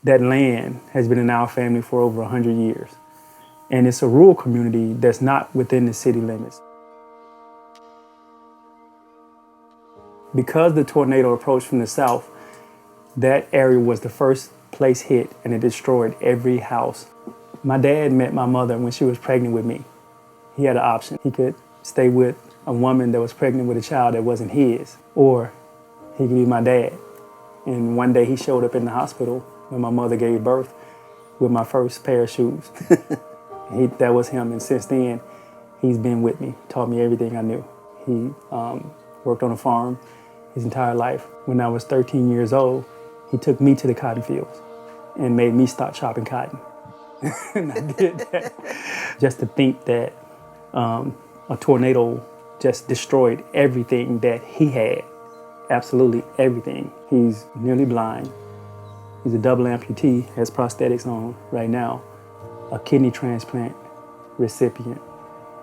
that land has been in our family for over 100 years. And it's a rural community that's not within the city limits. Because the tornado approached from the south, that area was the first place hit, and it destroyed every house. My dad met my mother when she was pregnant with me. He had an option. He could stay with a woman that was pregnant with a child that wasn't his, or he could be my dad. And one day he showed up in the hospital when my mother gave birth with my first pair of shoes. That was him, and since then, he's been with me, taught me everything I knew. He worked on a farm his entire life. When I was 13 years old, he took me to the cotton fields and made me stop chopping cotton. And I did that. Just to think that a tornado just destroyed everything that he had, absolutely everything. He's nearly blind. He's a double amputee, has prosthetics on right now, a kidney transplant recipient.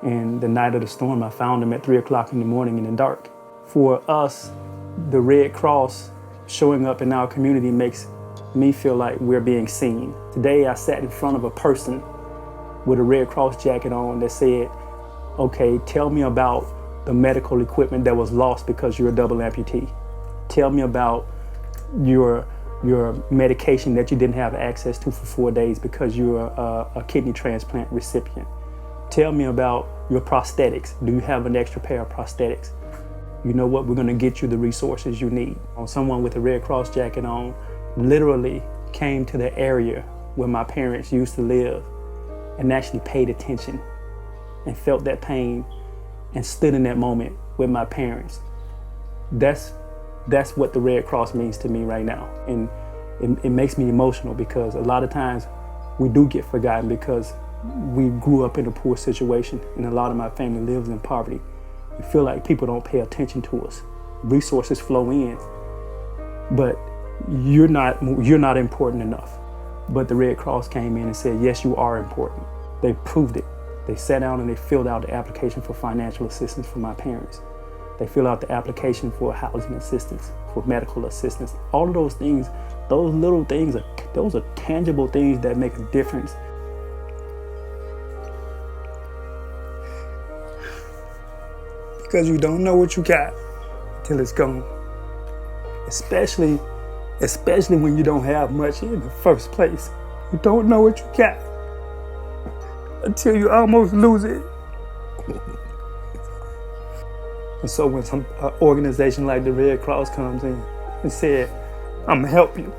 And the night of the storm, I found him at 3 o'clock in the morning in the dark. For us, the Red Cross showing up in our community makes me feel like we're being seen. Today, I sat in front of a person with a Red Cross jacket on that said, okay, tell me about the medical equipment that was lost because you're a double amputee. Tell me about your medication that you didn't have access to for 4 days because you're a kidney transplant recipient. Tell me about your prosthetics. Do you have an extra pair of prosthetics? You know what? We're gonna get you the resources you need. Someone with a Red Cross jacket on literally came to the area where my parents used to live and actually paid attention and felt that pain and stood in that moment with my parents. That's what the Red Cross means to me right now. And it makes me emotional because a lot of times we do get forgotten because we grew up in a poor situation and a lot of my family lives in poverty. We feel like people don't pay attention to us. Resources flow in, but you're not important enough. But the Red Cross came in and said, yes, you are important. They proved it. They sat down and they filled out the application for financial assistance for my parents. They filled out the application for housing assistance, for medical assistance. All of those things, those little things, those are tangible things that make a difference. Because you don't know what you got until it's gone. Especially when you don't have much in the first place. You don't know what you got until you almost lose it. And so when some organization like the Red Cross comes in and said, I'm gonna help you.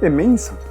It means something.